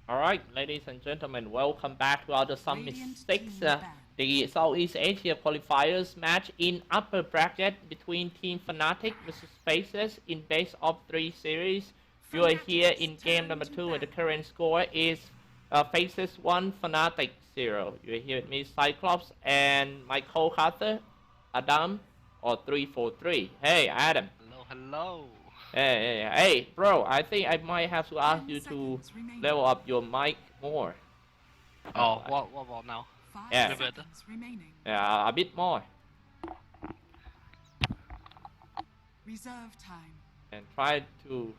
Alright, ladies and gentlemen, welcome back to our Summit 6, the Southeast Asia Qualifiers match in upper bracket between Team Fnatic versus Faceless in best of 3 series. You are here in game number 2 and the current score is Faceless 1, Fnatic 0. You are here with me, Cyclops, and my co-caster, Adam, or 343. Hey, Adam. Hello, hello. Hey, bro, I think I might have to ask you to level up your mic more. Oh, what about now? Yeah, Better? yeah, a bit more. Reserve time. And try to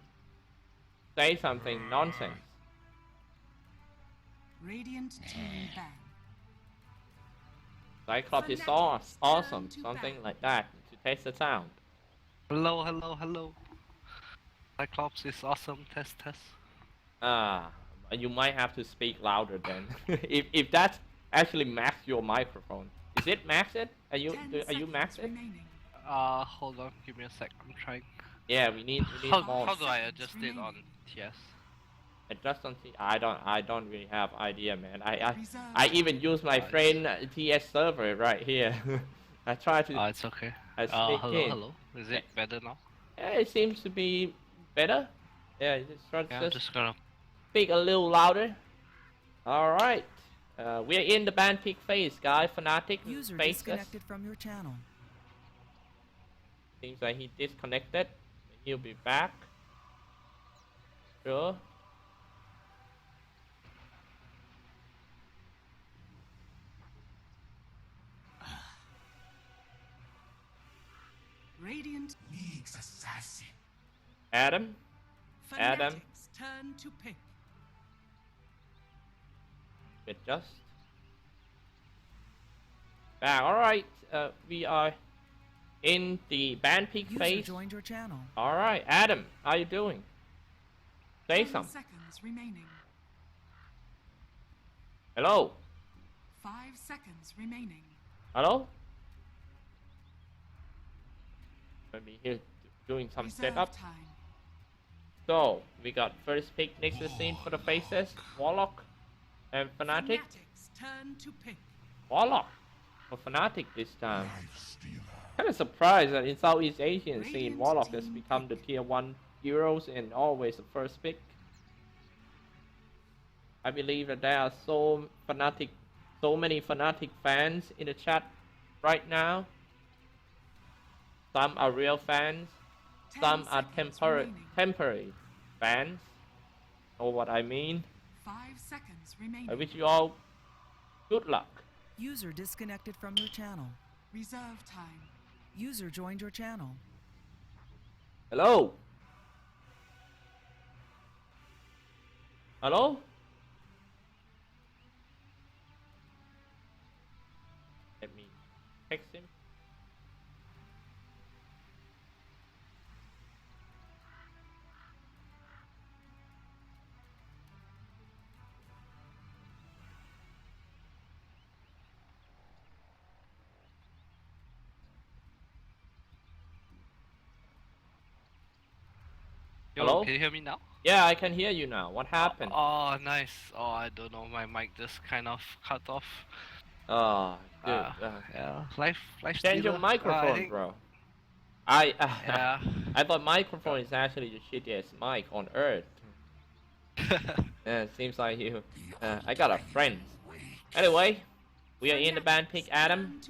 say something nonsense. Radiant team ban. Cyclops is awesome, something like that, to test the sound. Hello, hello, hello. Cyclops is awesome. Test, test. You might have to speak louder then. if that's actually max your microphone. Is it maxed? Are you maxed? Hold on, give me a sec. I'm trying. Yeah, we need more. How do I adjust it on TS? Adjust on I don't really have idea, man. I even use my friend TS server right here. I try to. Oh, it's okay. Hello, hello. Is it better now? Yeah, it seems to be better. Yeah, I'm just gonna speak a little louder. All right. We're in the band pick phase, guys. Fnatic User Faceless. disconnected from your channel. Seems like he disconnected. He'll be back. Sure. Radiant League's assassin. Adam. Fnatic's turn to pick. Adjust. Back. All right. We are in the band pick phase. Joined your channel. All right, Adam. How you doing? Say something. Seconds remaining. Hello. 5 seconds remaining. Hello. Maybe here doing some setup. Time. So we got first pick next to the scene for the Faces, Warlock and Fnatic. Turn to pick. Warlock for Fnatic this time. Kind of surprised that in Southeast Asian scene, Warlock has become the tier 1 heroes and always the first pick. I believe that there are so many Fnatic fans in the chat right now. Some are real fans, some are temporary fans. Know what I mean? 5 seconds remaining. I wish you all good luck. User disconnected from your channel. Reserve time. User joined your channel. Hello? Hello? Let me text him. Yo, Hello? can you hear me now? Yeah, I can hear you now. What happened? Oh, nice. Oh, I don't know. My mic just kind of cut off. Oh, good. Yeah, life Change your microphone, bro. I yeah. I thought microphone is actually the shittiest mic on earth. Yeah, it seems like you. I got a friend. Anyway, we are in the band pick, Adam.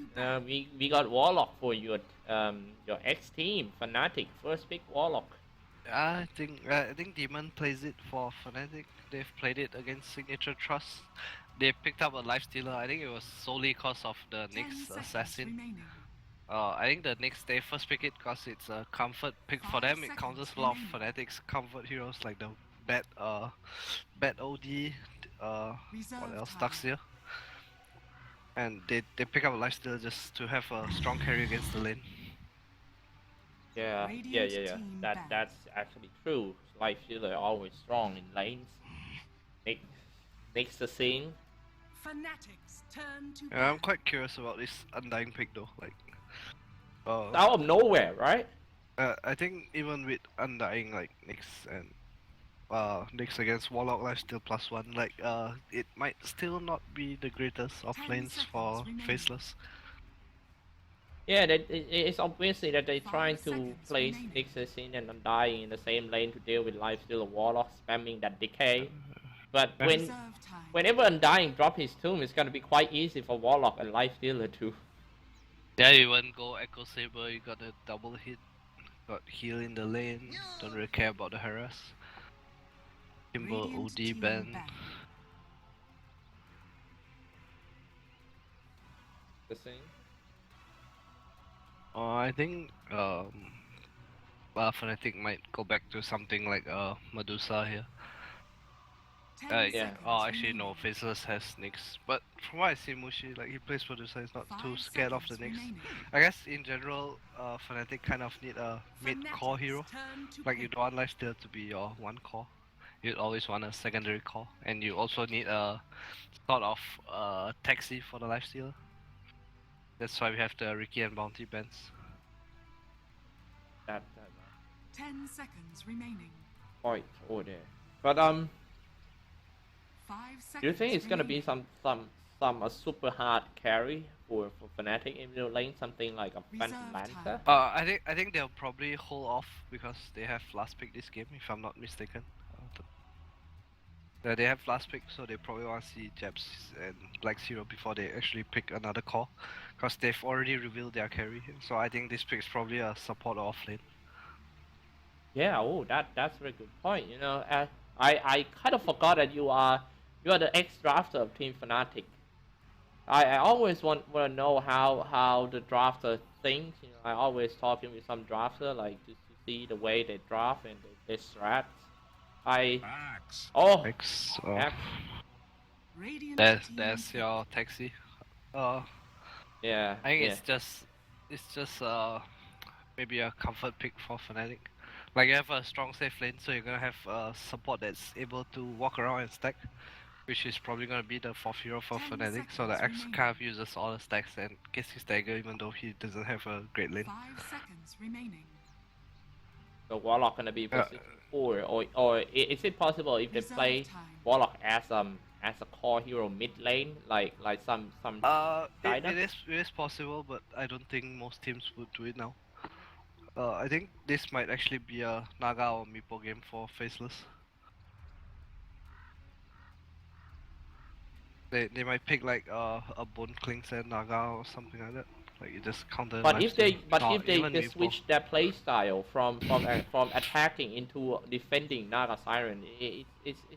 We got Warlock for your ex team, Fnatic. First pick Warlock. I think Demon plays it for Fnatic. They've played it against sig.trust. They picked up a lifestealer. I think it was solely cause of the next assassin. I think the next they first pick it cause it's a comfort pick for them. It counters a lot of Fnatic's comfort heroes like the bad OD, what else, Tuxia. And they pick up a lifestealer just to have a strong carry against the lane. Yeah. That's actually true. Life Stealer are always strong in lanes. Next the scene. Yeah, I'm quite curious about this Undying pick though. Like, out of nowhere, right? I think even with Undying like next and Nyx against Warlock lifesteal +1. Like it might still not be the greatest of 10 lanes for seconds remaining. Faceless. Yeah, it's obviously that they're 5 trying to seconds place remaining. Nix's in and Undying in the same lane to deal with lifesteal of Warlock spamming that decay. But Yeah. when Reserve time. whenever Undying drop his tomb, it's gonna be quite easy for Warlock and lifestealer to. Yeah, you won't go Echo Saber, you got a double hit, got heal in the lane, don't really care about the harass. Timber Radiant OD team ban. ban. The thing. I think Fnatic might go back to something like Medusa here. 10 Yeah. seconds Oh, actually no, remaining. Faceless has Nyx. But from what I see, Mushi, like he plays Medusa, he's not 5 too scared of the seconds Nyx. remaining. I guess in general, Fnatic kind of need a mid-core Fnatic's hero. turn to Like you pick. don't want Lifesteal to be your one core. You'd always want a secondary core. And you also need a sort of taxi for the Lifestealer. That's why we have the Ricky and Bounty bans. That 10 seconds remaining. point over there. But 5 seconds do you think it's gonna be remaining. some a super hard carry for Fnatic in the lane, something like a Phantom Reserve Lancer? I think they'll probably hold off because they have last pick this game, if I'm not mistaken. They have last pick, so they probably want to see Jabs and Black Zero before they actually pick another core, because they've already revealed their carry. So I think this pick is probably a support off lane. Yeah, oh, that's a very good point. You know, I kind of forgot that you are the ex-drafter of Team Fnatic. I always want to know how the drafter thinks. You know, I always talking with some drafter like to see the way they draft and their strats. I oh, X, X, Radiant there's team there's pick. your taxi. Uh, yeah, I think yeah. it's just maybe a comfort pick for Fnatic. Like you have a strong safe lane, so you're gonna have support that's able to walk around and stack, which is probably gonna be the fourth hero for 10 Fnatic. So the seconds X remaining. kind of uses all the stacks and gets his dagger even though he doesn't have a great lane. 5 seconds remaining. So Warlock gonna be Uh, position 4, or is it possible if they Reserve play time. Warlock as a core hero mid lane, like some China? it is possible, but I don't think most teams would do it now. I think this might actually be a Naga or Meepo game for Faceless. They might pick like a Bone Clings and Naga or something like that. Like you just counter lifesteal. But Or if even they Meepo. switch their play style from attacking into defending Naga Siren, is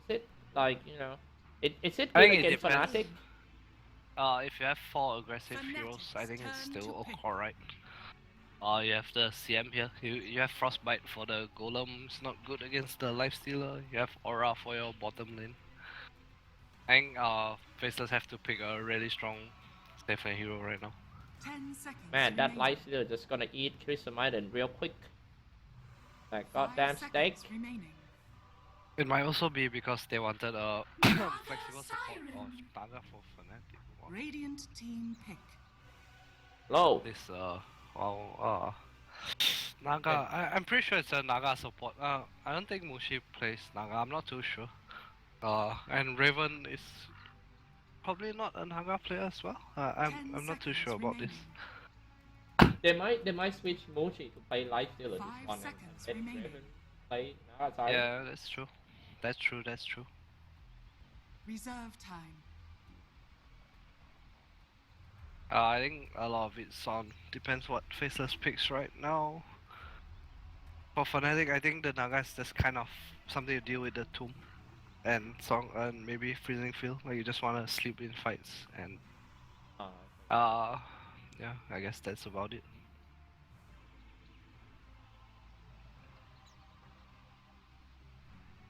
it like, you know, is it I good think it against depends. Fnatic? If you have 4 aggressive heroes, I think it's still alright. You have the CM here. You have Frostbite for the Golem. It's not good against the Lifestealer. You have Aura for your bottom lane. I think Faceless have to pick a really strong safe lane hero right now. 10 seconds Man, that remaining. Lifestealer just gonna eat Chrysamite real quick. That 5 goddamn steak. seconds remaining. It might also be because they wanted a flexible support of Naga for Fnatic. Wow. Radiant team pick. Low. This wow Naga. I'm pretty sure it's a Naga support. I don't think Mushi plays Naga. I'm not too sure. And Raven is probably not a Naga player as well. I'm not too sure about this. They might switch Mochi to play Lifestealer this 5 one seconds and remaining. Raven play Naga Siren. Yeah, that's true. That's true. Reserve time. I think a lot of it's on depends what Faceless picks right now. For Fnatic, I think the Naga is just kind of something to deal with the tomb and song and maybe freezing field. Like you just want to sleep in fights and yeah, I guess that's about it.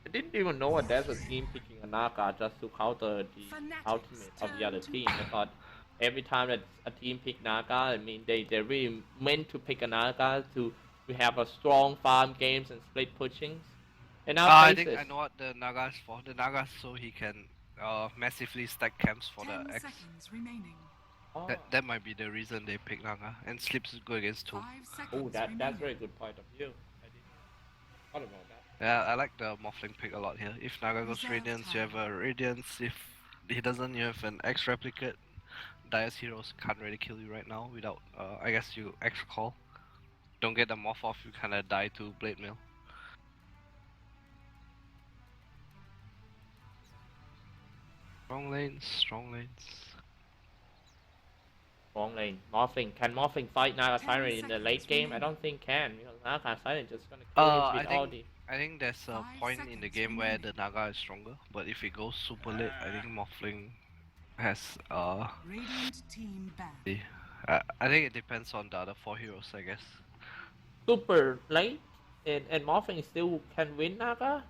I didn't even know there's a team picking a Naga just to counter the ultimate of the other team. I thought every time that a team pick Naga, I mean they really meant to pick a Naga to have a strong farm games and split pushings. And now I think Faceless. I know what the Naga is for. The Naga is so he can massively stack camps for the 10 X. seconds remaining. Oh, That might be the reason they pick Naga. And Slips is good against 2. 5 seconds oh, that's remaining. very good point of view. I didn't thought about that. Yeah, I like the Morphling pick a lot here. If Naga goes Reserve Radiance, you have time. a Radiance. If he doesn't, you have an X Replicate. Dire's heroes can't really kill you right now without, I guess you X Call. Don't get the Morph off, you kinda die to Blade Mail. Strong lanes, strong lanes. Wrong lane. Morphling. Can Morphling fight Naga 10 Siren in the late seconds game? I remaining. don't think can, because Naga Siren just gonna kill him with I all the... think there's a 5 point in the seconds game where the remaining. Naga is stronger, but if it goes super late, I think Morphling has Radiant team back. I think it depends on the other 4 heroes, I guess. super late, and Morphling still can win Naga?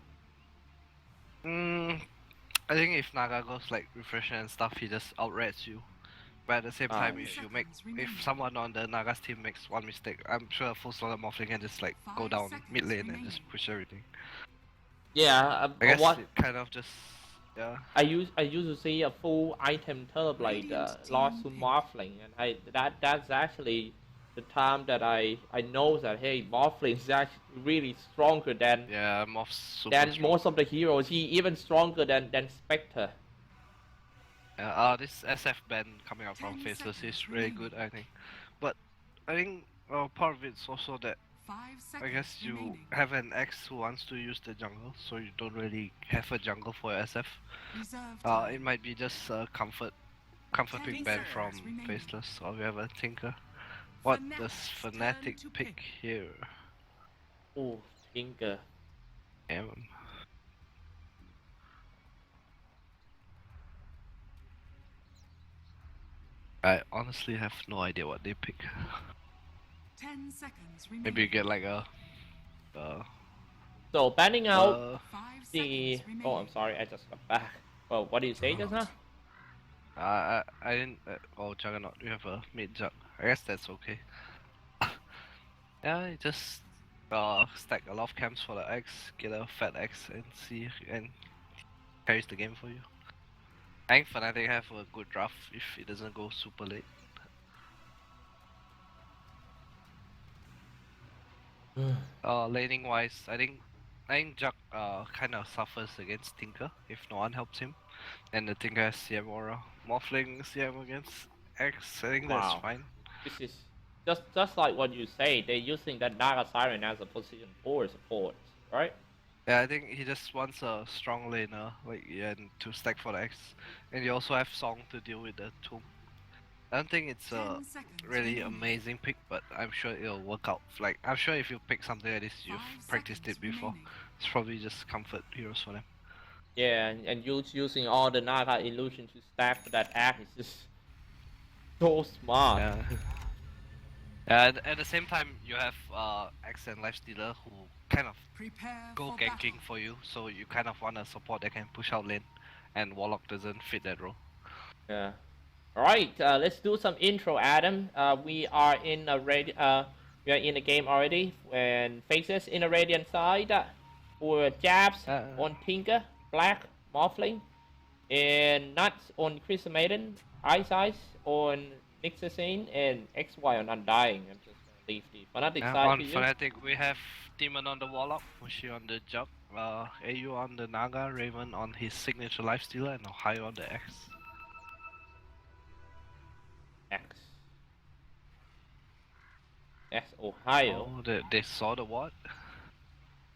I think if Naga goes like refresher and stuff, he just outrats you. But at the same Ah, time, okay. if someone on the Naga's team makes one mistake, I'm sure a full slaughter Morphling can just like go 5 down seconds mid lane and remaining. just push everything. Yeah, I guess what it kind of just yeah. I used to see a full item Terrorblade Radiant lost to team pick. Morphling, and that's actually the time that I know that hey, Morphling is actually really stronger Yeah, Morph's super than strong. most of the heroes. He even stronger than Spectre. Yeah, this SF band coming out from 10 Faceless is seconds really remaining. good, I think. But I think part of it's also that 5 I seconds guess you remaining. have an X who wants to use the jungle, so you don't really have a jungle for SF. Reserve time. It might be just a comfort 10 pick ban from seconds remaining. Faceless, or we have a Tinker. What does Fnatic's Fnatic turn to pick here? Oh, Tinker. Yeah, I honestly have no idea what they pick. 10 seconds remaining. Maybe you get like a So banning out 5 the... seconds remaining. Oh, I'm sorry, I just got back. Well, what do you say just now? I didn't. Oh, Juggernaut, we have a mid jug. I guess that's okay. Yeah, you just stack a lot of camps for the X, get a fat X, and see and carries the game for you. I think Fnatic have a good draft if it doesn't go super late. Laning wise, I think Jug kind of suffers against Tinker if no one helps him, and the Tinker has CM aura. Morphling CM against X, I think that's Wow. fine. This is just like what you say. They're using that Naga Siren as a position 4 support, right? Yeah, I think he just wants a strong laner, like and to stack for the X, and you also have Song to deal with the Tomb. I don't think it's a 10 seconds really remaining. amazing pick, but I'm sure it'll work out. Like I'm sure if you pick something like this, you've 5 practiced seconds it before. remaining. It's probably just comfort heroes for them. Yeah, and using all the Naga illusion to stack for that act is just so smart. Yeah. And at the same time, you have X and Lifestealer who kind of Prepare go for ganking battle. for you, so you kind of want a support that can push out lane, and Warlock doesn't fit that role. Yeah. All right, let's do some intro, Adam. We are in we are in the game already. When Faces in the Radiant side, for Jabs on Tinker, Black, Morphling, and Nuts on Chris Maiden, Ice Ice on Nixasine, and XY on Undying. I'm just gonna leave the Fnatic side On to you. Fnatic, we have Demon on the Warlock, Mushi on the Jug, AU on the Naga, Raven on his signature Lifestealer, and Ohio on the X. X. That's Ohio. Oh, they saw the what?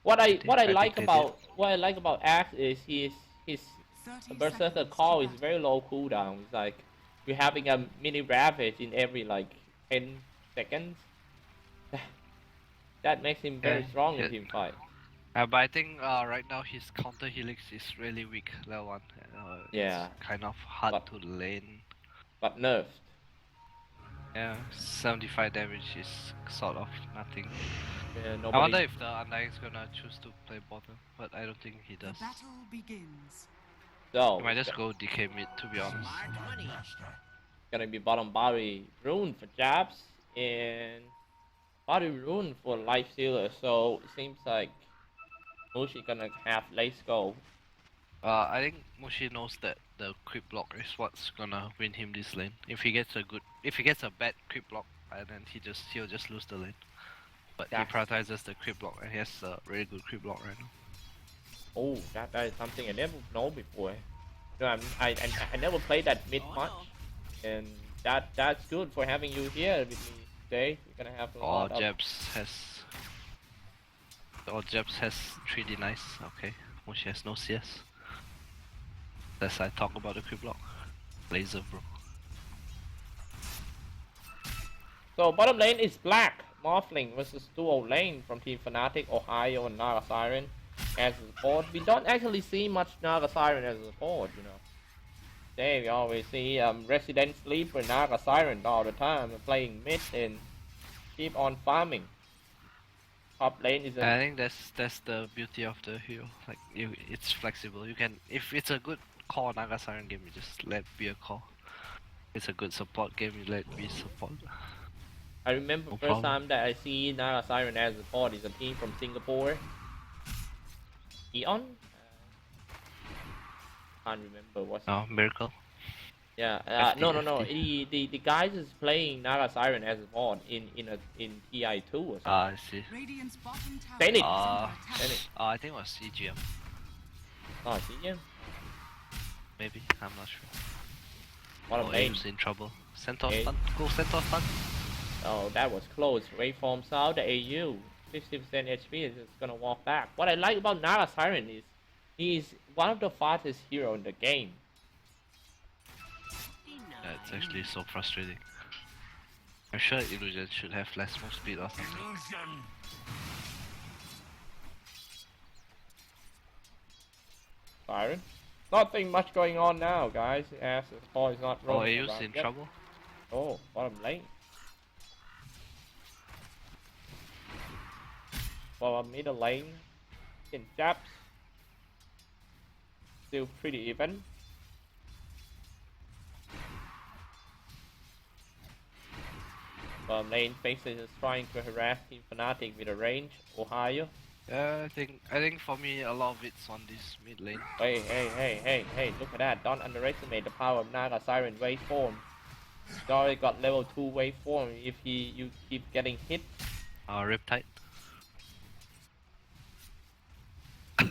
What I They? I think they did. what I like about Axe is his 30 Berserker seconds call to is battle. very low cooldown. It's like we're having a mini ravage in every like 10 seconds. That makes him very strong in team fight. But I think right now his counter helix is really weak, level 1. Yeah, It's kind of hard but to lane. but nerfed. Yeah, 75 damage is sort of nothing. Yeah, I wonder nobody. if the Undying's gonna choose to play bottom, but I don't think he The does. battle begins. So He might just go DK mid, to be honest. gonna be bottom body rune for Jabs and body rune for Life Stealer. So it seems like Mushi gonna have Let's Go. I think Mushi knows that the creep block is what's gonna win him this lane. If he gets a bad creep block, then he'll just lose the lane. But he That's prioritizes the creep block, and he has a really good creep block right now. Oh, that is something I never know before. No, I never played that mid much, and that's good for having you here with me today. We're gonna have a Or lot of. Jebs has 3D nice. Okay, Moshi has no CS. As I talk about the creep block. Laser, bro. So bottom lane is black. Morphling versus duo lane from Team Fnatic, Ohio and Naga Siren as a support. We don't actually see much Naga Siren as a support, you know. Today we always see Resident Sleeper Naga Siren all the time playing mid and keep on farming. Top lane is I think that's the beauty of the hero. Like it's flexible. You can, if it's a good core Naga Siren game, you just let be a core. It's a good support game, you let be support. I remember No first problem. time that I see Naga Siren as a support is a team from Singapore. Eon? Can't remember what's Oh, Miracle. Yeah, FD, no. FD. The guys is playing Naga Siren as a mod in TI2 or something. I see. Fnatic. I think it was CGM. Oh, CGM? Maybe, I'm not sure. What a Oh, lane. Aim's in trouble. Centaur stun. Go Centaur stun. Oh, that was close. Waveform out the AU. 50% HP is just gonna walk back. What I like about Naga Siren is he's one of the fastest hero in the game. Yeah, it's actually so frustrating. I'm sure Illusion should have less move speed or something. Siren? Nothing much going on now, guys. As the support is not Oh, rolling. AU's in trouble? Oh, bottom lane. For middle lane, in Japs, still pretty even. Lane Faceless is trying to harass Team Fnatic with a range, Ohio. Yeah, I think for me a lot of it's on this mid lane. Hey, look at that. Don't underestimate the power of Naga Siren waveform. He's already got level 2 waveform if you keep getting hit. Riptide. I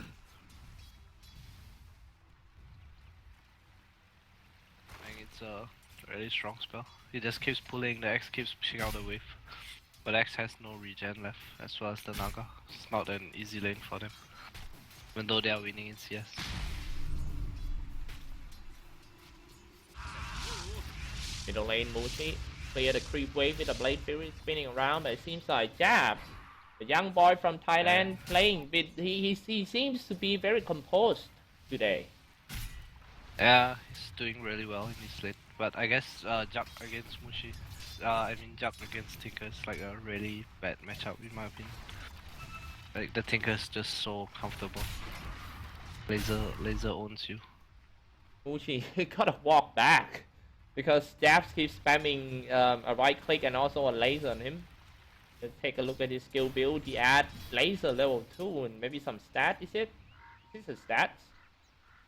think it's a really strong spell. He just keeps pulling, the X keeps pushing out the wave. But X has no regen left, as well as the Naga. It's not an easy lane for them. Even though they are winning in CS. Middle lane multi. Clear the creep wave with a Blade Fury spinning around, but it seems like Jabs, the young boy from Thailand, playing with he seems to be very composed today. Yeah, he's doing really well in this lane. But I guess Jack against Mushi, Jack against Tinker is like a really bad matchup in my opinion. Like the Tinker's just so comfortable. Laser owns you. Mushi gotta walk back because Jabs keeps spamming a right click and also a laser on him. Let's take a look at his skill build. He adds laser level 2 and maybe some stat, is it? Is this a stats?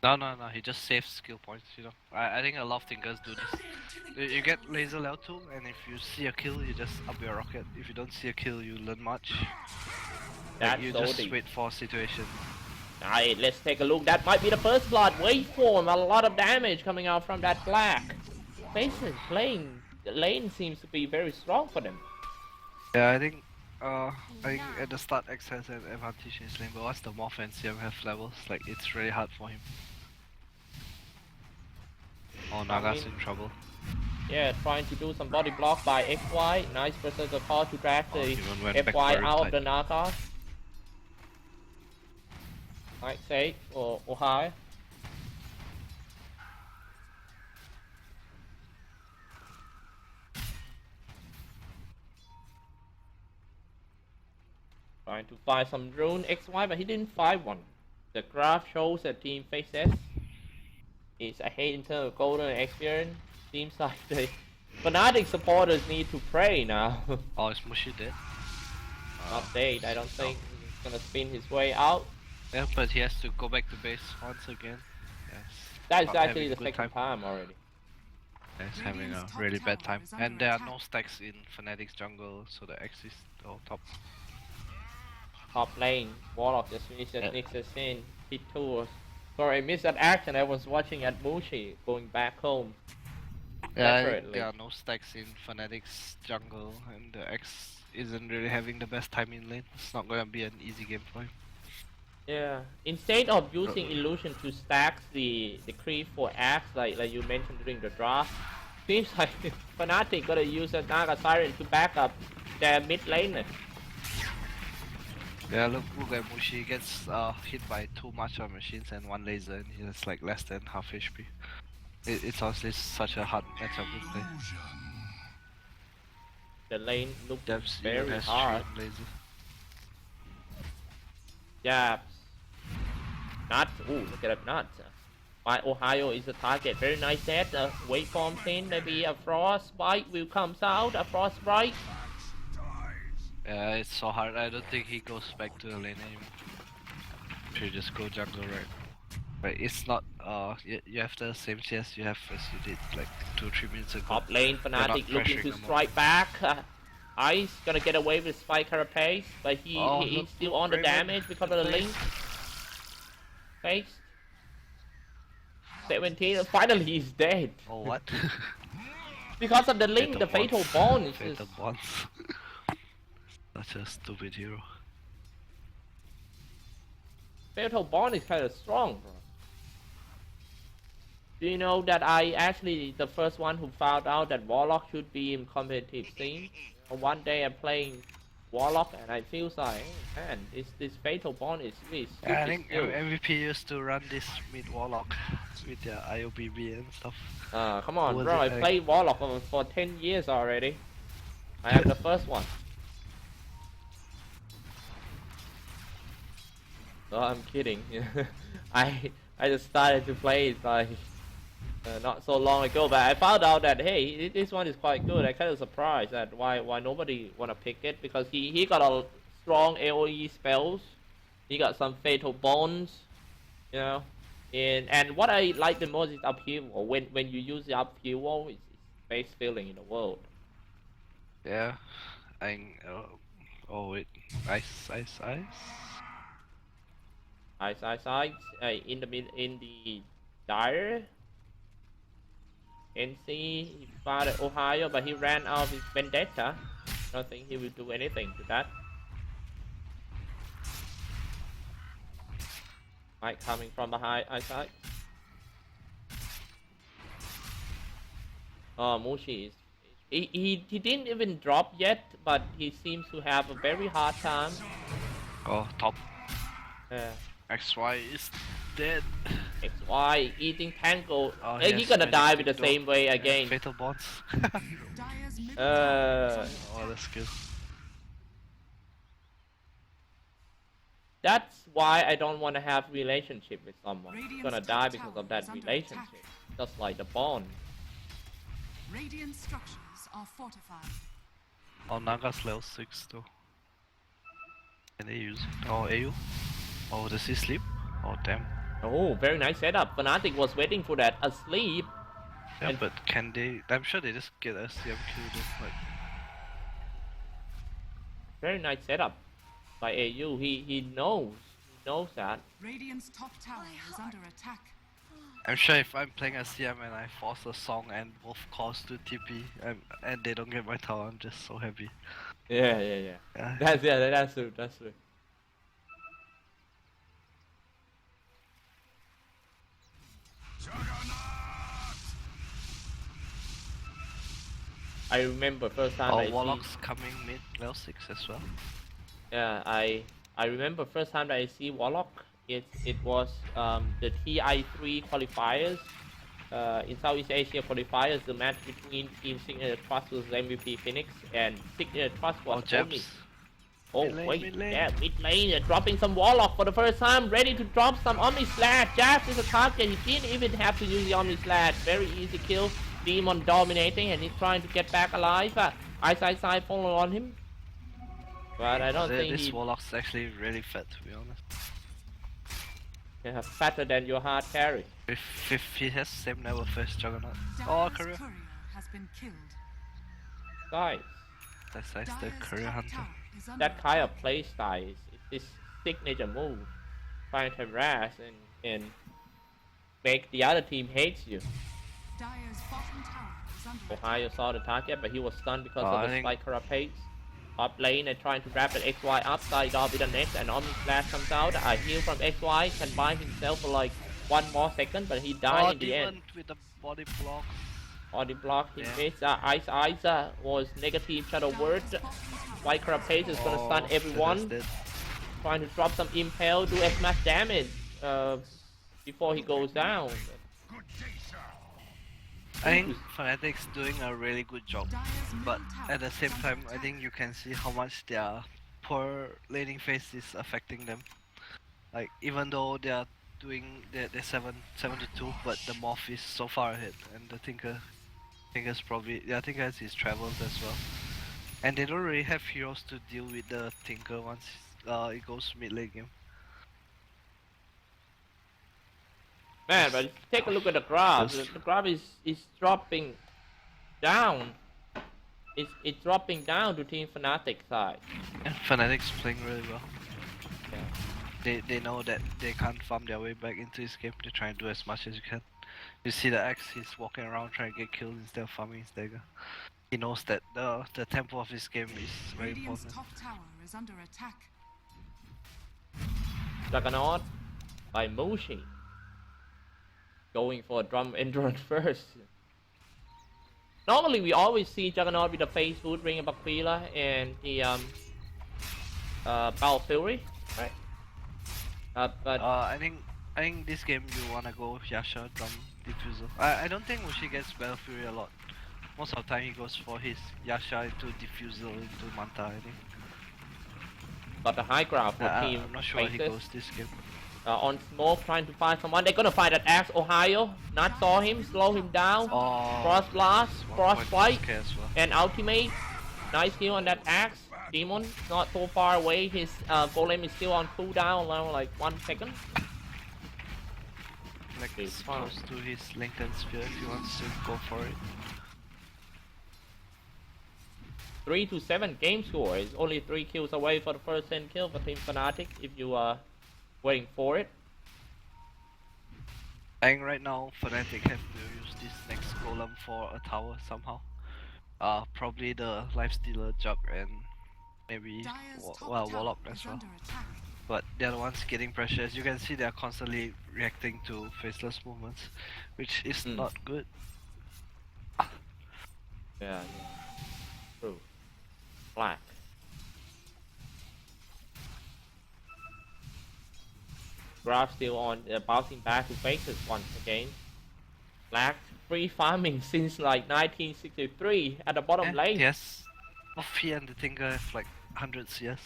No, he just saves skill points, you know. I think a lot of Tinkers do this. You get laser level 2 and if you see a kill, you just up your rocket. If you don't see a kill, you learn much. That's like you so just deep. wait for a situation. Alright, let's take a look. That might be the first blood. Waveform, a lot of damage coming out from that black. Faceless playing the lane seems to be very strong for them. Yeah, I think at the start X has an advantage in his lane, but once the Morph and CM have levels, like it's really hard for him. Oh, Naga's in trouble. Yeah, trying to do some body block by XY. Nice berserker call to drag the FY out of the Naga. Nice save for Ohio. Trying to find some rune XY, but he didn't find one. The graph shows that Team Faceless is ahead in terms of golden experience. Seems like the Fnatic supporters need to pray now. Oh, is Mushi dead? Not dead, I don't think he's gonna spin his way out. Yeah, but he has to go back to base once again. Yes. That is actually the second time already. He's having a really bad time. And there are no stacks in Fnatic's jungle, so the X is top. Top lane, Warlock just finished the Nexus in. He tours. Sorry, I missed that action. I was watching at Mushi going back home. Yeah, I think Separately. there are no stacks in Fnatic's jungle, and the X isn't really having the best time in lane. It's not gonna be an easy game for him. Yeah. Instead of using illusion to stack the creep for axe like you mentioned during the draft, seems like Fnatic gotta use a Naga Siren to back up their mid lane. Yeah, look at Mushi gets hit by 2 matcha machines and 1 laser, and he has like less than half HP. It's honestly such a hard matchup to play. The lane looks Debs even very has hard. 3 laser. Jabs. Nuts. Ooh, look at that nuts. My Ohio is a target. Very nice set. Waveform 10, maybe a frostbite will come out. A frostbite. Yeah, it's so hard. I don't think he goes back to the lane anymore. Should just go jungle right now. But it's not, you have the same CS you have as you did like 2-3 minutes ago. Top lane Fnatic looking to strike back. Ice gonna get away with Spike Carapace, but he's still on the damage because of the link. Face. 17, finally he's dead. Oh, what? Because of the link, the fatal bond. Fatal bonds. Such a stupid hero. Fatal bond is kind of strong, bro. Do you know that I actually the first one who found out that Warlock should be in competitive scene? One day I'm playing Warlock and I feel like, oh, man, this fatal bond is really stupid. I think MVP used to run this mid Warlock with their IOBB and stuff. Come on, bro, I played Warlock for 10 years already. I am the first one. No, I'm kidding. I just started to play it like not so long ago, but I found out that hey, this one is quite good. I kind of surprised that why nobody wanna pick it, because he got a strong AOE spells. He got some fatal bonds, you know. And what I like the most is upheaval. When you use the upheaval, it's the best feeling in the world. Yeah, oh wait, ice. Ice. In the dire. NC, he fought at Ohio, but he ran out of his vendetta. I don't think he will do anything to that. Mike coming from behind eyesight. Oh, Mushi is. He didn't even drop yet, but he seems to have a very hard time. Oh, top. Yeah. XY is dead. XY eating Tango. Oh, He's gonna die with the same way again. Fatal bonds. Oh, that's good. That's why I don't want to have relationship with someone. I'm gonna die because of that relationship. Just like the bond. Radiant structures are fortified. Oh, Naga's level 6 though. Can they use it? Oh, AU? Oh, does he sleep? Oh, damn. Oh, very nice setup. Fnatic was waiting for that asleep. Yeah, but can they? I'm sure they just get a CM kill though. Like... Very nice setup by AU. He knows that. Radiant's top tower is under attack. I'm sure if I'm playing a CM and I force a song and both calls to TP and they don't get my tower, I'm just so happy. Yeah. That's true. I remember first time I Warlock's coming mid level 6 as well. Yeah, I remember first time that I see Warlock. It was the TI3 qualifiers. In Southeast Asia qualifiers, the match between Team sig.trust versus mvp.phoenix, and sig.trust was only. Oh wait, yeah, mid lane, dropping some Warlock for the first time, ready to drop some Omni Slash. Jazz is a target, he didn't even have to use the Omni Slash. Very easy kill. Demon dominating, and he's trying to get back alive. Ice follow on him. But I don't think this Warlock's actually really fat, to be honest. Yeah, fatter than your hard carry. If he has same level first Juggernaut. Oh, career has been killed. Guys, that's the career hunter. That kind of playstyle is his signature move. trying to harass and make the other team hate you. Dire's bottom tower is under Ohio saw the target, but he was stunned because of I the think- spike carapace. Top lane and trying to grab the XY upside down with the next, and Omni Slash comes out. A heal from XY can buy himself for like 1 more second, but he died in the Demon end. with the body blocks. On the block, he Yeah. missed. Ice was negative shadow word. Spike carapace is gonna stun everyone. Dead. Trying to drop some impel, do as much damage before he goes down. I think Fnatic's doing a really good job, but at the same time, I think you can see how much their poor laning phase is affecting them. Like even though they are doing they're 7-2, but the Morph is so far ahead, and the Tinker's probably Tinker has his travels as well, and they don't really have heroes to deal with the Tinker once it goes mid lane game. Man, but take a look at the graph. Just- The graph is dropping down. It's dropping down to Team Fnatic side. And Fnatic's playing really well. Yeah. They know that they can't farm their way back into this game. They try and do as much as you can. You see the Axe, he's walking around trying to get killed instead of farming his dagger. He knows that the tempo of this game is very Radiant's important. top tower is under attack. Juggernaut by Mushi. Going for a drum endurance first. Normally we always see Juggernaut with the face food, Ring of Aquila, and the Ball Fury, right? But I think this game you wanna go Yasha drum diffuser. I don't think Mushi gets Battle Fury a lot. Most of the time he goes for his Yasha into diffuser into Manta, I think. got the high ground for Team I'm not sure he Faceless. goes this game. On smoke, trying to find someone. They're gonna find that axe. Ohio, not saw him, slow him down. Oh, Cross blast, cross fight, as well. and ultimate. Nice kill on that axe. Demon not so far away. His golem is still on cooldown, around like 1 second. Like Okay, it's fine. close to his Lincoln Sphere if he wants to go for it. 3-7 game score is only 3 kills away for the first 10 kill for Team Fnatic. If you are waiting for it. I think right now Fnatic have to use this next golem for a tower somehow. Probably the Lifestealer Jug and maybe Dire's top Warlock tower as is well. under attack. But they're the ones getting pressure. As you can see, they're constantly reacting to Faceless movements, which is not good. Yeah. True. Black. Graph still on, bouncing back to Faces once again. Black free farming since like 1963 at the bottom lane. Yes. Both he and the Tinker have like 100 CS.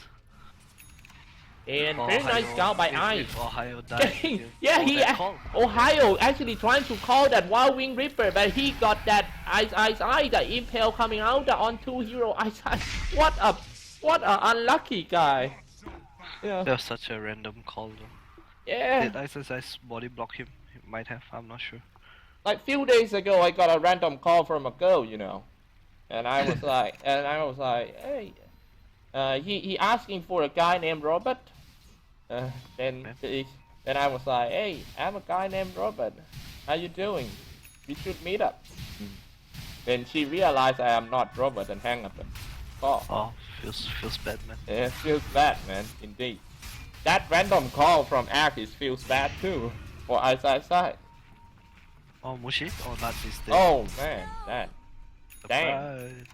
And very nice scout by Ice. If Ohio died, Yeah, he Ohio actually trying to call that Wild Wing Reaper, but he got that Ice, the impale coming out on 2 hero Ice. What a unlucky guy. Yeah. That was such a random call though. Yeah. Did Ice body block him? He might have, I'm not sure. Like few days ago, I got a random call from a girl, you know, and I was like, hey, he asking for a guy named Robert. Then I was like, hey, I'm a guy named Robert. How you doing? We should meet up. Then she realized I am not Robert and hang up the call. Oh, feels bad, man. Yeah, it feels bad, man. Indeed. That random call from Axis feels bad too. For side. Oh, Mushi? Oh, not this day. Oh man, that. Damn. Surprise.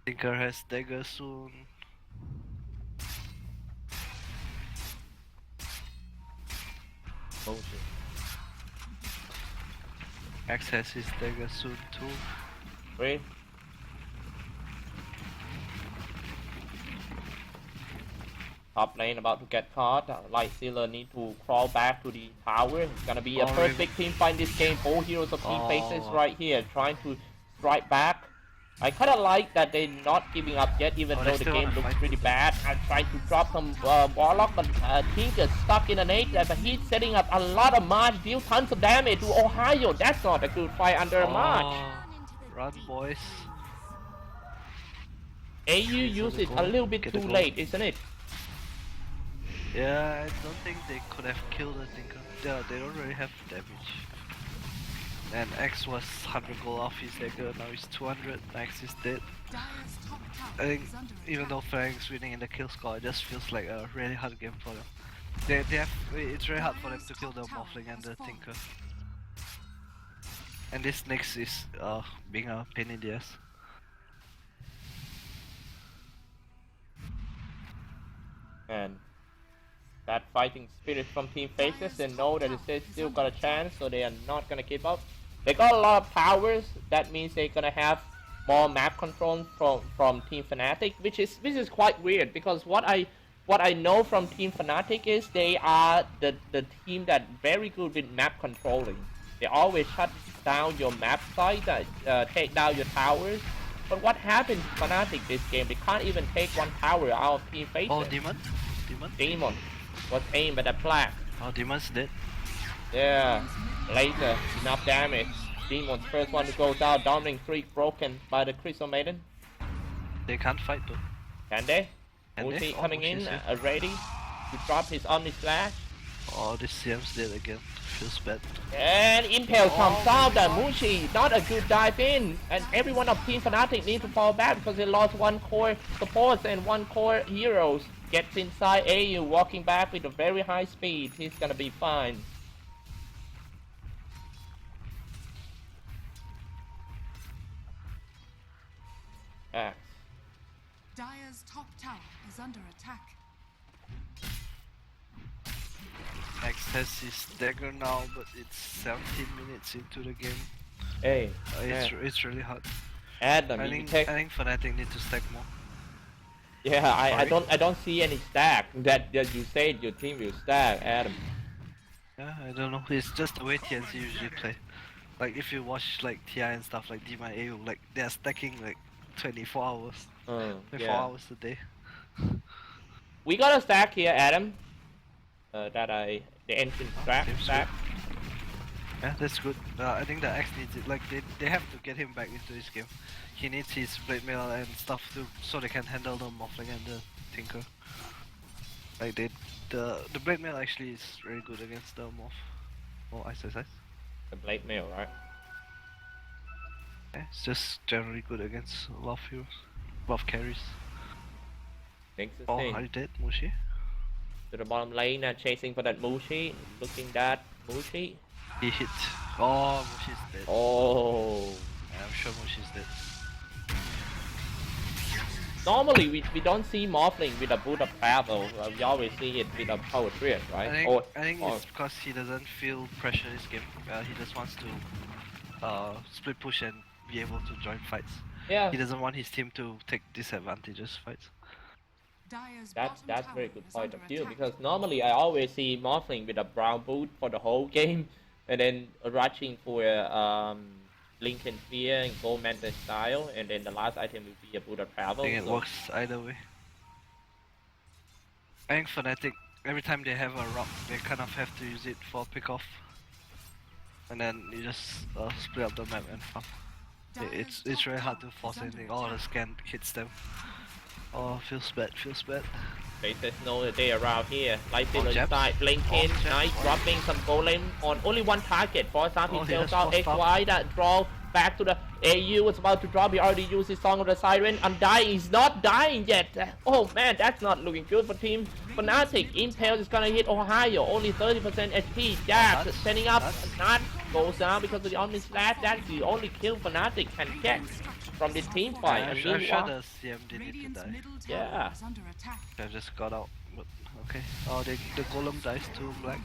Tinker has dagger soon. Bullshit. Axe has his dagger soon too. Wait. Top lane about to get caught. Light Sealer need to crawl back to the tower. It's gonna be a perfect team fight in this game. 4 heroes of Team Faces right here trying to strike back. I kinda like that they're not giving up yet, even though the game looks pretty bad. I tried to drop some Warlock, but Tinker stuck in an 8, but he's setting up a lot of March, deal tons of damage to Ohio. That's not a good fight under March. Run, boys. AU used it a little bit too late, isn't it? Yeah, I don't think they could have killed the Tinker. Yeah, they don't really have damage. And X was 100 gold off his dagger, now he's 200, X is dead. I think even though Fnatic's winning in the kill score, it just feels like a really hard game for them. It's very hard for them to kill the Morphling and the Tinker. And this next is being a pain in the ass. And that fighting spirit from Team Faceless, they know that they still got a chance, so they are not gonna give up. They got a lot of powers. That means they're gonna have more map control from Team Fnatic, which is quite weird because what I know from Team Fnatic is they are the team that very good with map controlling. They always shut down your map site, take down your towers. But what happened to Fnatic this game? They can't even take one tower out of Team Faceless. Oh, Demon? Demon was aimed at the flag. Oh, Demon's dead. Yeah, later, enough damage. Demon's first one to go down, dominating streak broken by the Crystal Maiden. They can't fight though. Can they? Can they? Mushi Oh, coming Mushi's in, here. ready to drop his Omni Slash. Oh, this CM's dead again. Feels bad. And Impale comes out, and Mushi, not a good dive in. And everyone of Team Fnatic needs to fall back because they lost one core supports and one core heroes. Gets inside AU, walking back with a very high speed. He's gonna be fine. Axe. Dire's top tower is under attack. X has his dagger now, but it's 17 minutes into the game. Hey, It's really hard. Adam, I you think take. Fnatic need to stack more. Yeah, I Sorry? don't see any stack that you said your team will stack, Adam. Yeah, I don't know. It's just the way TNC usually play. Like if you watch like TI and stuff like DMI AU, like they're stacking like 24 hours. 24 Yeah. hours a day. We got a stack here, Adam. The engine stack. Seems Yeah, that's good. I think the X needs it. Like they have to get him back into this game. He needs his blade mail and stuff to so they can handle the Morphling and the Tinker. Like the blade mail actually is very good against the Morph. Oh, ice. The blade mail, right? Yeah, it's just generally good against a lot of heroes, a lot of carries. Next Oh, thing. are you dead, Mushi? To the bottom lane, chasing for that Mushi. Looking that Mushi. He hit. Oh, Mushi's dead. Oh. Yeah, I'm sure Mushi's dead. Normally we don't see Morphling with a boot of travel. We always see it with a power trip, right? I think it's because he doesn't feel pressure this game. He just wants to split push and be able to join fights. Yeah. He doesn't want his team to take disadvantageous fights. That's very good point of view because normally I always see Morphling with a brown boot for the whole game and then rushing for Lincoln Sphere and Gold Mantle style, and then the last item will be a boot of travel. I think it works either way. I think Fnatic, every time they have a rock, they kind of have to use it for pick off. And then you just split up the map and farm. It's very hard to force anything. All the scan hits them. Oh, feels bad. They just know that they are around here. Light Oh, Stealer jabs. inside, Lincoln, Oh, nice, jabs. dropping some golem on only one target. Force up Oh, his he tails has out, forced up. XY, that draw back to the AU was about to drop. He already used his Song of the Siren. Undying, he's not dying yet. Oh man, that's not looking good for Team Fnatic. Impale is gonna hit Ohio, only 30% HP. Jabs Nuts. setting up, Nuts. not goes down because of the Omni Slash. That's the only kill Fnatic can get from this team fight. I'm And sure meanwhile, the CM did need to Radiant's die. middle Yeah. tower is under attack. I just got out, but okay. Oh, the golem dies to black.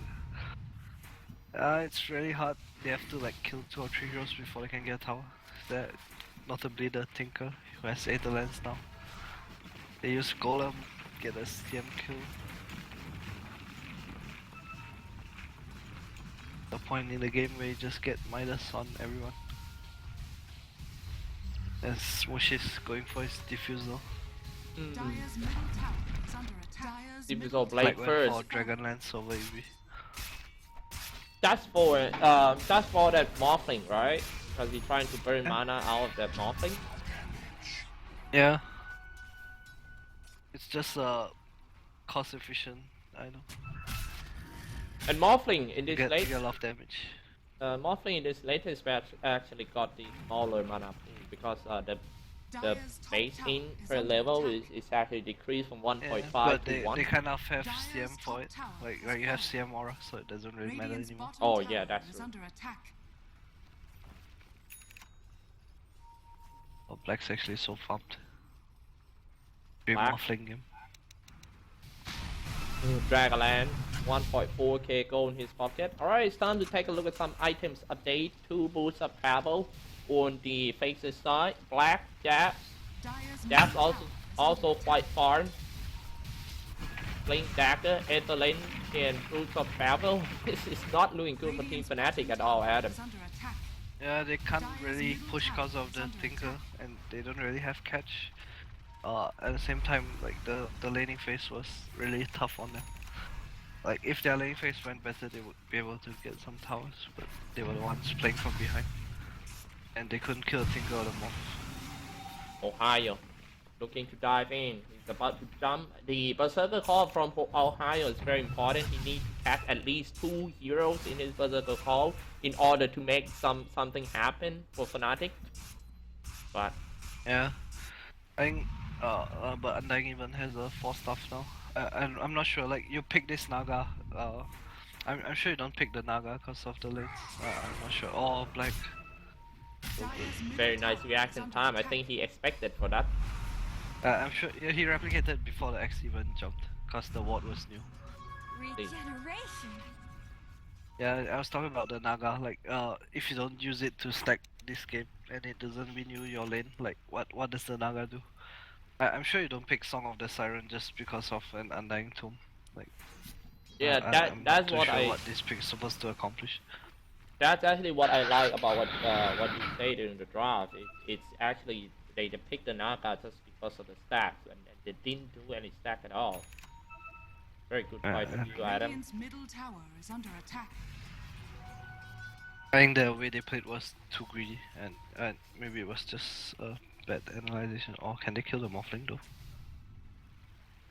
It's really hard. They have to like kill 2 or 3 heroes before they can get a tower. That notably the Tinker, who has 8 lands now. They use golem, get a CM kill. The point in the game where you just get Midas on everyone. As Mushi's going for his diffusal. Dire's middle tower is under attack. Dire's Diffusal middle blade Like went first. for Dragonlance over EV. Just for that Morphling, right? Because he's trying to burn mana out of that Morphling. Yeah. It's just cost efficient I know. And Morphling in this You late, get a lot of damage. Morphling in this latest batch actually got the smaller mana pool because the Dire's top base tower in is per under level attack. is actually decreased from 1.5 Yeah, but to they 1. kind of have Dire's CM for top it. tower Like is you have fallen. CM aura, so it doesn't really matter Radiant's anymore. bottom Oh, tower yeah, that's is true. under attack. Oh, Black's actually so pumped. Big Black. Morphling game. Dragonland, 1.4k gold in his pocket. Alright, it's time to take a look at some items update. 2 boosts of travel on the Faceless side. Black, Jabs. Dire's Jabs middle also tower is also under quite attack. farm. Blink Dagger, Etherlane, and Boots of Travel. This is not looking good for Team Radiant's Fnatic bottom at all, tower Adam. is under attack. Yeah, they can't Dire's really middle push tower cause of is the under Tinker, attack. and they don't really have catch. At the same time, like the laning phase was really tough on them. Like if their laning phase went better, they would be able to get some towers, but they were the ones playing from behind, and they couldn't kill a Tinker or the Moth. Ohio, looking to dive in. He's about to jump. The Berserker Call from Ohio is very important. He needs to catch at least 2 heroes in his Berserker Call in order to make something happen for Fnatic. But Yeah, I think but Undying even has a 4 stuff now. And I'm not sure. Like you pick this Naga. I'm sure you don't pick the Naga because of the lanes. I'm not sure. Or Black. Dire's middle very nice tower is reaction under time. I attack. think he expected for that. I'm sure yeah, he replicated before the X even jumped, cause the ward was new. Regeneration. Yeah, I was talking about the Naga. Like, if you don't use it to stack this game and it doesn't win you your lane, like, what does the Naga do? I'm sure you don't pick Song of the Siren just because of an Undying Tomb. Like, Yeah, I'm not that's too what sure what this pick is supposed to accomplish. That's actually what I like about what you say during the draft. It's actually they picked the Naga just because of the stacks, and they didn't do any stack at all. Very good point of view, Adam. Radiant's middle tower is under attack. I think the way they played was too greedy, and maybe it was just a bad analyzation. Or can they kill the Morphling though?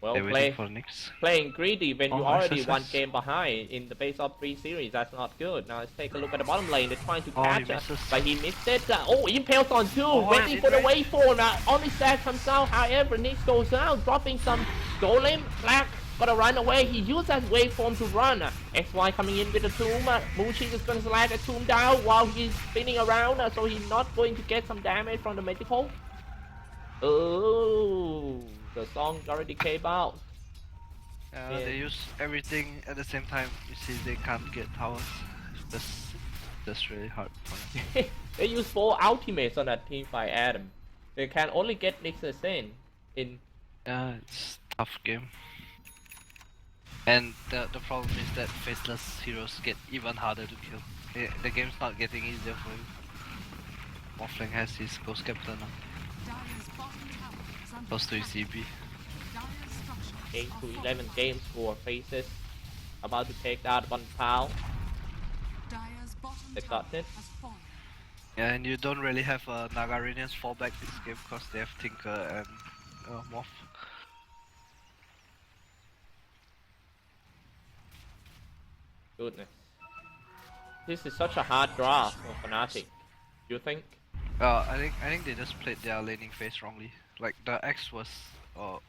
Well, They're waiting for the Nyx. playing greedy when Oh, you already SSS. 1 game behind in the base of 3 series, that's not good. Now let's take a look at the bottom lane. They're trying to Oh, he catch us, misses. but he missed it. Oh, Impales on 2, Oh, waiting it for the right. waveform. Only stack comes out, however, Nyx goes out, dropping some golem. Black gotta run away. He used that waveform to run. XY coming in with the tomb. Mushi is gonna slide the tomb down while he's spinning around, so he's not going to get some damage from the medical. Oh, the song already came out. Yeah. They use everything at the same time. You see, they can't get towers. That's really hard for them. They use 4 ultimates on that team fight, Adam. They can only get Nix's in. Yeah, it's a tough game. And the problem is that Faceless heroes get even harder to kill. The game's not getting easier for you. Morphling has his Ghost Captain now, Dire's bottom tower is under close to his attack. CB. Dire's structures 8 are to falling. 11 games for Faces. About to take out 1 pal. Dire's bottom They tower got it. has fallen. Yeah, and you don't really have Nagarinians fall back this game because they have Tinker and Morph. Goodness. This is such a hard draft for Fnatic. You think? I think they just played their laning phase wrongly. Like the X was, I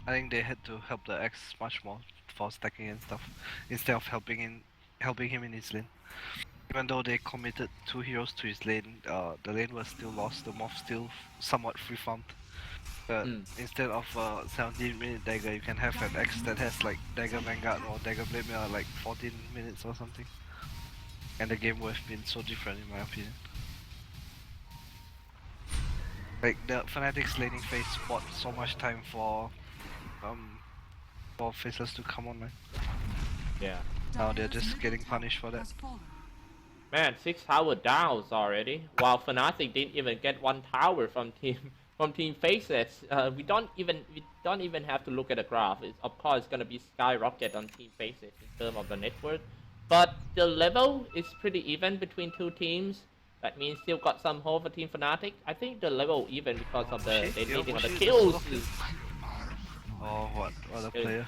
think they had to help the X much more for stacking and stuff instead of helping him in his lane. Even though they committed 2 heroes to his lane, the lane was still lost. The Morph still somewhat free farmed. Instead of 17-minute dagger, you can have an X that has like dagger vanguard or dagger blade mail like 14 minutes or something. And the game would have been so different in my opinion. Like the Fnatic's laning phase bought so much time for Faceless to come online. Yeah. Now they're Dire's just middle getting tower punished for that. has fallen. Man, 6 tower downs already. While Fnatic didn't even get 1 tower from Team Faceless. We don't even have to look at the graph. Of course, it's gonna be skyrocket on Team Faceless in terms of the network. But the level is pretty even between 2 teams. That means still got some hope for Team Fnatic. I think the level even because of the Shit, needing of the Mushi is kills. so Oh, what a player.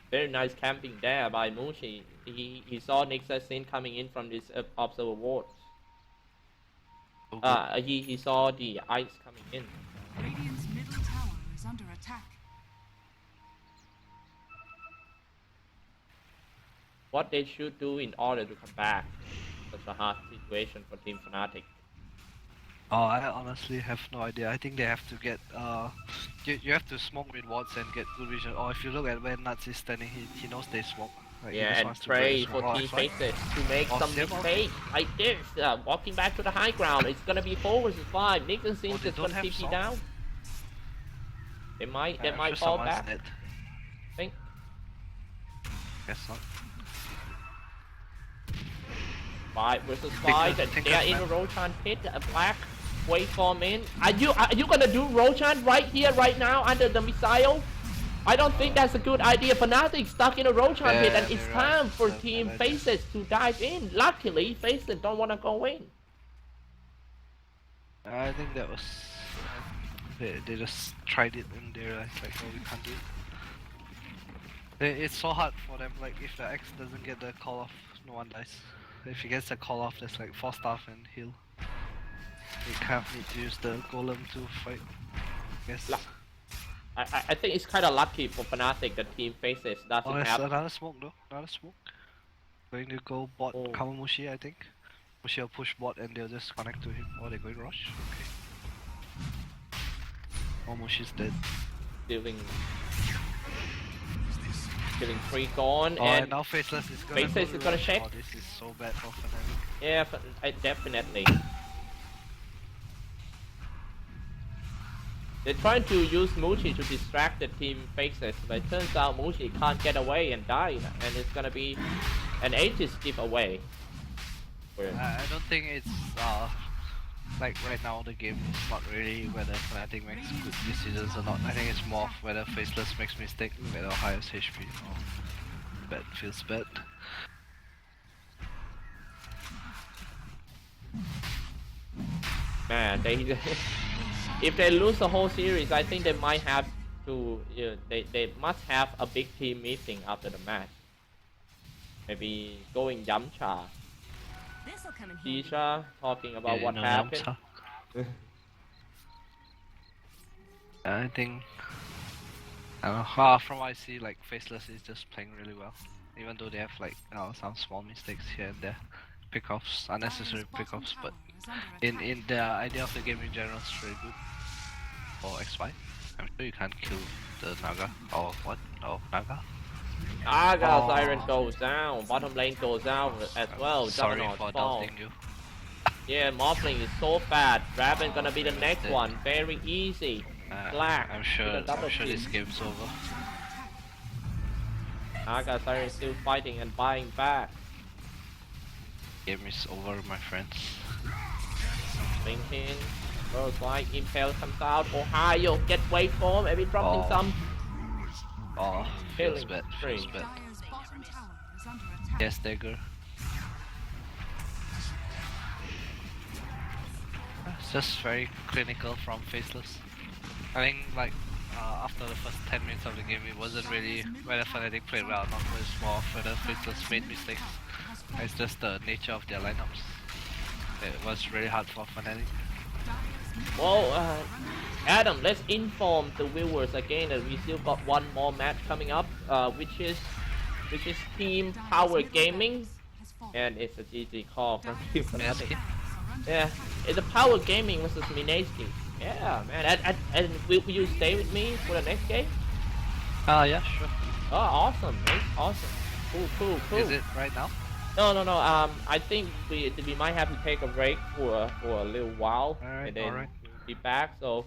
Very nice camping there by Mushi. He saw Nixasin coming in from this observer wards. So good. He saw the ice coming in. Radiant's middle tower is under attack. What they should do in order to come back. Such a hard situation for Team Fnatic. Oh, I honestly have no idea. I think they have to get you have to smoke with wards and get good vision. Or if you look at where Nuts is standing, he knows they smoke. Like, he Yeah, just and wants to break pray the for smoke. Team Faceless to make some Sim, mistake like this. Walking back to the high ground. It's gonna be 4 versus 5. Nixon they is don't gonna have TP salt. down. They might I'm sure fall someone's back. dead. I think. Guess not. 5 versus 5, and they are in a man. Roshan pit. A black waveform in. Are you gonna do Roshan right here, right now, under the missile? I don't think that's a good idea. Fnatic stuck in a Roshan pit, and it's time for Team Faces to dive in. Luckily, Faces don't wanna go in. I think that was they just tried it and they realized like, oh, we can't do it. It's so hard for them. Like if the X doesn't get the call off, no one dies. If he gets the call off, there's like 4 staff and heal. You kind of need to use the golem to fight. Yes. I think it's kind of lucky for Fnatic that Team Faces doesn't Oh, there's have. another smoke though. Another smoke. Going to go bot cover Mushi, I think. Mushi will push bot and they'll just connect to him. Oh, they're going rush. Okay. Oh, Mushi's dead. Stealing 3 gone, Oh, and now Faceless is gonna Faceless is gonna check. Oh, this is so bad for Fnatic. Yeah, definitely. They're trying to use Mushi to distract the Team Faces, but it turns out Mushi can't get away and die, and it's gonna be an Aegis giveaway. I don't think it's like right now the game is not really whether Fnatic makes good decisions or not. I think it's more of whether Faceless makes mistake with our highest HP. Oh, bad feels bad. Man, if they lose the whole series, I think they might have to. They must have a big team meeting after the match. Maybe going Yamcha. This'll come in handy. Tisha talking about what happened. I think I don't know. From what I see, like Faceless is just playing really well, even though they have like some small mistakes here and there, pickoffs, unnecessary pickoffs. But in the idea of the game in general, it's really good. For XY, I'm sure you can't kill the Naga or what? Oh, Naga. Naga Siren goes down. Bottom lane goes down as well. Sorry Juggernaut for fall. doubting you. Yeah, Moblin is so bad. Draven gonna be the next one. Very easy. Black. I'm sure this game's over. Naga Siren still fighting and buying back. Game is over, my friends. Thinking. Worldwide Impel comes out. Ohio get waveform. Maybe dropping some. Oh, feels bad. Feels bad. Dire's bottom tower is under attack. Yes, dagger. It's just very clinical from Faceless. I think like after the first 10 minutes of the game, it wasn't really whether Fnatic played well or not, but it's more of whether Faceless made mistakes. It's just the nature of their lineups. It was really hard for Fnatic. Well, Adam, let's inform the viewers again that we still got one more match coming up, which is Team Power Gaming, and it's a GG call from Team Fnatic. Yeah, it's a Power Gaming versus Mineski. Yeah, man, and will you stay with me for the next game? Yeah, sure. Oh, awesome, mate. Awesome. Cool. Is it right now? No. I think we might have to take a break for a little while, and then we'll be back. So,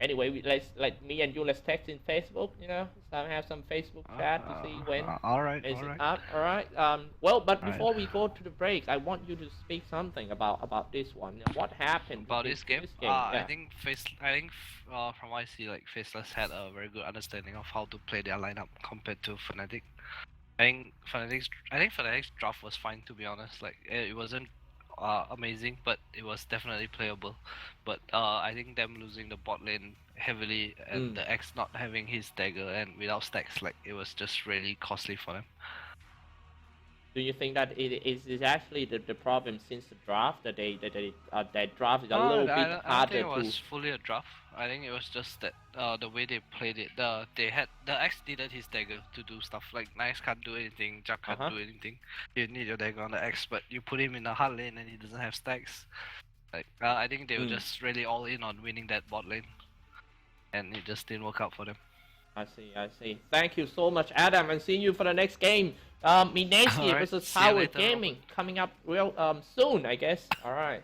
anyway, let's me and you let's text in Facebook. You know, have some Facebook chat to see when it's up. All right. Well, but before we go to the break, I want you to speak something about this one. What happened about this game? Yeah. I think from what I see, like Faceless had a very good understanding of how to play their lineup compared to Fnatic. I think Fnatic's draft was fine, to be honest. Like it wasn't amazing, but it was definitely playable. But I think them losing the bot lane heavily and the X not having his dagger and without stacks, like it was just really costly for them. Do you think that it is actually the problem since the draft that that draft is a little bit I don't harder think it to? was fully a draft. I think it was just that the way they played it. The X needed his dagger to do stuff. Like Nice can't do anything, Jack can't do anything. You need your dagger on the X, but you put him in the hard lane and he doesn't have stacks. Like I think they were just really all in on winning that bot lane, and it just didn't work out for them. I see. Thank you so much, Adam, and see you for the next game. Minazi Alright, versus see you Power later, Gaming coming up real soon, I guess. All right.